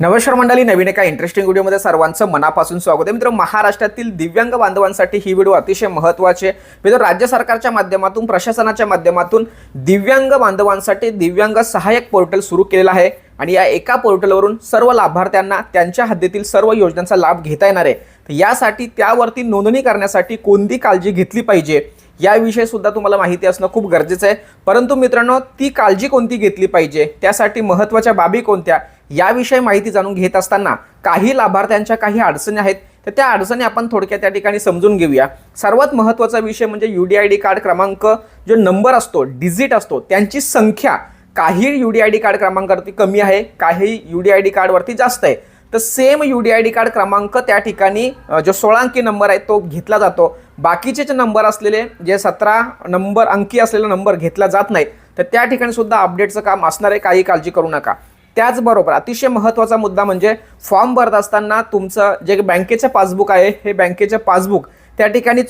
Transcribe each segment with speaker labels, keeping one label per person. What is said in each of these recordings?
Speaker 1: नमस्कार मंडळी, नवीन एका इंटरेस्टिंग व्हिडिओमध्ये सर्वांचं मनापासून स्वागत आहे. मित्र, महाराष्ट्रातील दिव्यांग बांधवांसाठी ही व्हिडिओ अतिशय महत्त्वाची आहे. मित्र, राज्य सरकारच्या माध्यमातून, प्रशासनाच्या माध्यमातून दिव्यांग बांधवांसाठी दिव्यांग सहाय्यक पोर्टल सुरू केलेलं आहे आणि या एका पोर्टलवरून सर्व लाभार्थ्यांना त्यांच्या हद्दीतील सर्व योजनांचा लाभ घेता येणार आहे. तर यासाठी त्यावरती नोंदणी करण्यासाठी कोणती काळजी घेतली पाहिजे याविषयी सुद्धा तुम्हाला माहिती असणं खूप गरजेचं आहे. परंतु मित्रांनो, ती काळजी कोणती घेतली पाहिजे, त्यासाठी महत्त्वाच्या बाबी कोणत्या याविषयी माहिती जाणून घेत असताना काही लाभार्थ्यांच्या काही अडचणी आहेत. तर त्या अडचणी आपण थोडक्यात त्या ठिकाणी समजून घेऊया. सर्वात महत्त्वाचा विषय म्हणजे UDID कार्ड क्रमांक, जो नंबर असतो, डिजिट असतो, त्यांची संख्या काही UDID कार्ड क्रमांकावरती कमी आहे, काही UDID कार्डवरती जास्त आहे. तर सेम UDID कार्ड क्रमांक त्या ठिकाणी जो 16 अंकी नंबर आहे तो घेतला जातो. बाकीचे जे नंबर असलेले, जे 17 नंबर अंकी असलेला नंबर घेतला जात नाही. तर त्या ठिकाणी सुद्धा अपडेटचं काम असणार आहे, काही काळजी करू नका. त्याचबरोबर अतिशय महत्त्वाचा मुद्दा म्हणजे फॉर्म भरत असताना तुमचं जे बँकेचं पासबुक आहे, हे बँकेचं पासबुक त्या ठिकाणी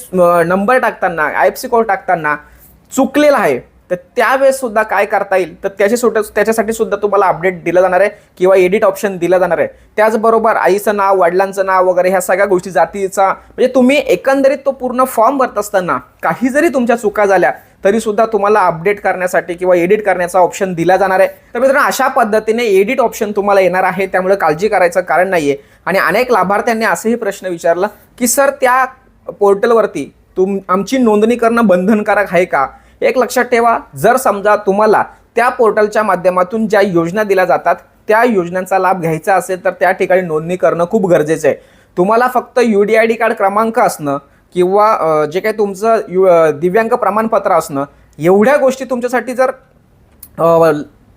Speaker 1: नंबर टाकताना, IFSC कोड टाकताना चुकलेला आहे. तर त्यावेळेस सुद्धा काय करता येईल, तर त्याच्यासाठी सुद्धा तुम्हाला अपडेट दिलं जाणार आहे किंवा एडिट ऑप्शन दिलं जाणार आहे. त्याचबरोबर आईचं नाव, वडिलांचं नाव वगैरे ह्या सगळ्या गोष्टी, जातीचा, म्हणजे तुम्ही एकंदरीत तो पूर्ण फॉर्म भरत असताना काही जरी तुमच्या चुका झाल्या तरी सुद्धा तुम्हाला अपडेट करण्यासाठी किंवा एडिट करण्याचा ऑप्शन दिला जाणार आहे. तर मित्रांनो, अशा पद्धतीने एडिट ऑप्शन तुम्हाला येणार आहे, त्यामुळे काळजी करायचं कारण नाहीये. आणि अनेक लाभार्थ्यांनी असेही प्रश्न विचारला की सर, त्या पोर्टलवरती आमची नोंदणी करणं बंधनकारक आहे का? एक लक्षात ठेवा, जर समजा तुम्हाला त्या पोर्टलच्या माध्यमातून ज्या योजना दिल्या जातात त्या योजनांचा लाभ घ्यायचा असेल तर त्या ठिकाणी नोंदणी करणं खूप गरजेचं आहे. तुम्हाला फक्त UDID कार्ड क्रमांक असणं किंवा जे काही तुमचं दिव्यांग प्रमाणपत्र असणं, एवढ्या गोष्टी तुमच्यासाठी जर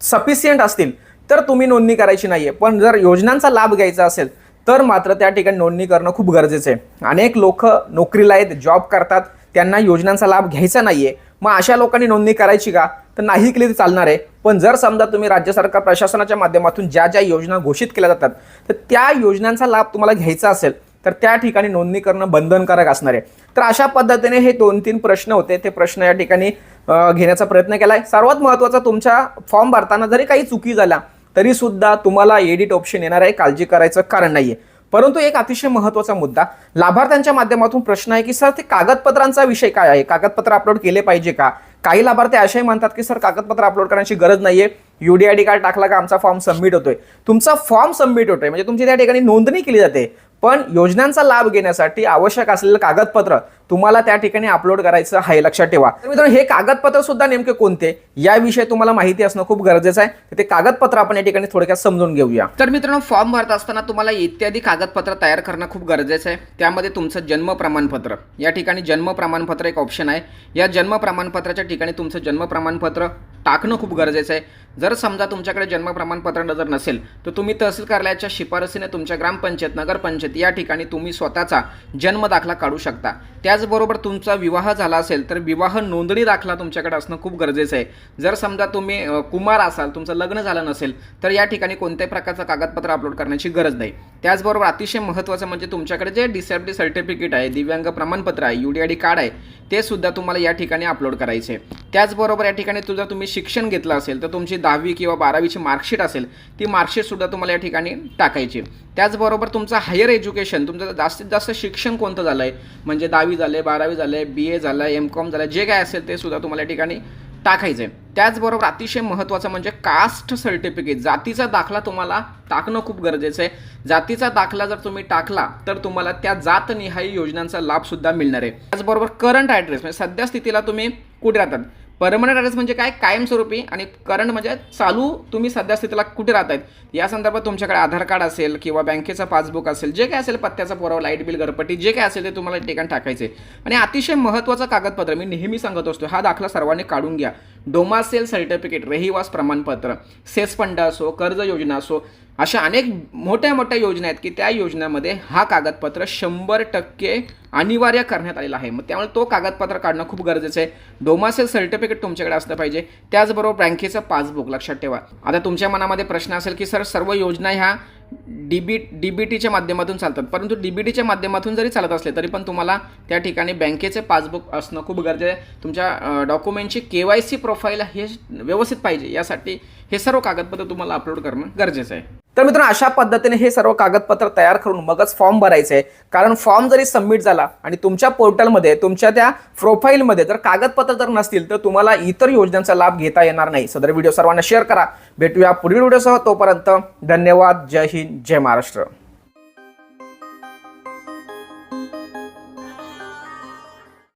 Speaker 1: सफिशियंट असतील तर तुम्ही नोंदणी करायची नाहीये. पण जर योजनांचा लाभ घ्यायचा असेल तर मात्र त्या ठिकाणी नोंदणी करणं खूप गरजेचं आहे. अनेक लोक नोकरीला आहेत, जॉब करतात, त्यांना योजनांचा लाभ घ्यायचा नाहीये. मग अशा लोकांनी नोंदणी करायची का? तर नाही केली तर चालणार आहे. पण जर समजा तुम्ही राज्य सरकार प्रशासनाच्या माध्यमातून ज्या ज्या योजना घोषित केल्या जातात तर त्या योजनांचा लाभ तुम्हाला घ्यायचा असेल तर त्या ठिकाणी नोंदणी करणं बंधनकारक असणार आहे. तर अशा पद्धतीने हे 2-3 प्रश्न होते, ते प्रश्न या ठिकाणी घेण्याचा प्रयत्न केलाय. सर्वात महत्त्वाचा, तुमच्या फॉर्म भरताना जरी काही चुकी झाल्या तरी सुद्धा तुम्हाला एडिट ऑप्शन येणार आहे, काळजी करायचं कारण नाहीये. परंतु एक अतिशय महत्त्वाचा मुद्दा लाभार्थ्यांच्या माध्यमातून प्रश्न आहे की सर, ते कागदपत्रांचा विषय काय आहे? कागदपत्र अपलोड केले पाहिजे का? काही लाभार्थी असेही म्हणतात की सर, कागदपत्र अपलोड करण्याची गरज नाहीये, UDID कार्ड टाकला का आमचा फॉर्म सबमिट होतोय. तुमचा फॉर्म सबमिट होतोय म्हणजे तुमची त्या ठिकाणी नोंदणी केली जाते, पण योजनांचा लाभ घेण्यासाठी आवश्यक असलेलं कागदपत्र तुम्हाला त्या ठिकाणी अपलोड करायचं आहे, लक्षात ठेवा. तर मित्रांनो, हे कागदपत्र सुद्धा नेमके कोणते याविषयी तुम्हाला माहिती असणं खूप गरजेचं आहे. तर ते कागदपत्र आपण या ठिकाणी थोडक्यात समजून घेऊया. तर मित्रांनो, फॉर्म भरत असताना तुम्हाला इत्यादी कागदपत्र तयार करणं खूप गरजेचं आहे. त्यामध्ये तुमचं जन्म प्रमाणपत्र, या ठिकाणी जन्म प्रमाणपत्र एक ऑप्शन आहे. या जन्म प्रमाणपत्राच्या ठिकाणी तुमचं जन्म प्रमाणपत्र टाकणं खूप गरजेचं आहे. जर समजा तुमच्याकडे जन्म प्रमाणपत्र जर नसेल तर तुम्ही तहसील कार्यालयाच्या शिफारसीने तुमच्या ग्रामपंचायत, नगरपंचायत या ठिकाणी तुम्ही स्वतःचा जन्म दाखला काढू शकता. त्याचबरोबर तुमचा विवाह झाला असेल तर विवाह नोंदणी दाखला तुमच्याकडे असणं खूप गरजेचं आहे. जर समजा तुम्ही कुमार असाल, तुमचं लग्न झालं नसेल तर या ठिकाणी कोणत्याही प्रकारचं कागदपत्र अपलोड करण्याची गरज नाही. त्याचबरोबर अतिशय महत्त्वाचं म्हणजे तुमच्याकडे जे डिसेबिलिटी सर्टिफिकेट आहे, दिव्यांग प्रमाणपत्र आहे, UDID कार्ड आहे, ते सुद्धा तुम्हाला या ठिकाणी अपलोड करायचे. त्याचबरोबर या ठिकाणी जर तुम्ही शिक्षण घेतलं असेल तर तुमची 10वी किंवा 12वीची मार्कशीट असेल, ती मार्कशीट सुद्धा तुम्हाला या ठिकाणी टाकायची. त्याचबरोबर तुमचं हायर एज्युकेशन, तुमचं जास्तीत जास्त शिक्षण कोणतं झालं आहे, म्हणजे 10वी झाले, 12वी झाले, BA झालं, MCOM झालं, जे काय असेल ते सुद्धा तुम्हाला या ठिकाणी टाकायचं आहे. त्याचबरोबर अतिशय महत्त्वाचं म्हणजे कास्ट सर्टिफिकेट, जातीचा दाखला तुम्हाला टाकणं खूप गरजेचं आहे. जातीचा दाखला जर तुम्ही टाकला तर तुम्हाला त्या जातनिहाय योजनांचा लाभ सुद्धा मिळणार आहे. त्याचबरोबर करंट ॲड्रेस, म्हणजे सध्या स्थितीला तुम्ही कुठे राहतात. परमनंट ॲड्रेस म्हणजे काय, कायमस्वरूपी, आणि करंट म्हणजे चालू तुम्ही सध्या स्थितीला कुठे राहतायत या संदर्भात तुमच्याकडे आधार कार्ड असेल किंवा बँकेचा पासबुक असेल, जे काय असेल, पत्त्याचा पुरावा, लाईट बिल, घरपट्टी, जे काय असेल ते तुम्हाला ठिकाणी टाकायचे. आणि अतिशय महत्त्वाचं कागदपत्र मी नेहमी सांगत असतो, हा दाखला सर्वांनी काढून घ्या. डोमासेल सर्टिफिकेट, रहिवास प्रमाणपत्र, सेस फंड असो, कर्ज योजना असो, अशा अनेक मोठ्या मोठ्या योजना आहेत की त्या योजनांमध्ये हा कागदपत्र 100% अनिवार्य करण्यात आलेला आहे. मग त्यामुळे तो कागदपत्र काढणं खूप गरजेचं आहे. डोमासेल सर्टिफिकेट तुमच्याकडे असलं पाहिजे. त्याचबरोबर बँकेचं पासबुक, लक्षात ठेवा. आता तुमच्या मनामध्ये प्रश्न असेल की सर, सर्व योजना ह्या DBTच्या माध्यमातून चालतात, परंतु DBTच्या माध्यमातून जरी चालत असले तरी पण तुम्हाला त्या ठिकाणी बँकेचे पासबुक असणं खूप गरजेचं आहे. तुमच्या डॉक्युमेंटची KYC प्रोफाईल हे व्यवस्थित पाहिजे, यासाठी हे सर्व कागदपत्र तुम्हाला अपलोड करणं गरजेचं आहे. तर मित्रांनो अशा पद्धतीने हे सर्व कागदपत्र तयार करून मगच फॉर्म भरायचे आहे. कारण फॉर्म जरी सबमिट झाला आणि तुमच्या पोर्टलमध्ये तुमच्या त्या प्रोफाईलमध्ये जर कागदपत्र जर नसतील तर तुम्हाला इतर योजनांचा लाभ घेता येणार नाही. सदर व्हिडिओ सर्वांना शेअर करा. भेटूया पुढील व्हिडिओसह. तोपर्यंत धन्यवाद. जय हिंद, जय महाराष्ट्र.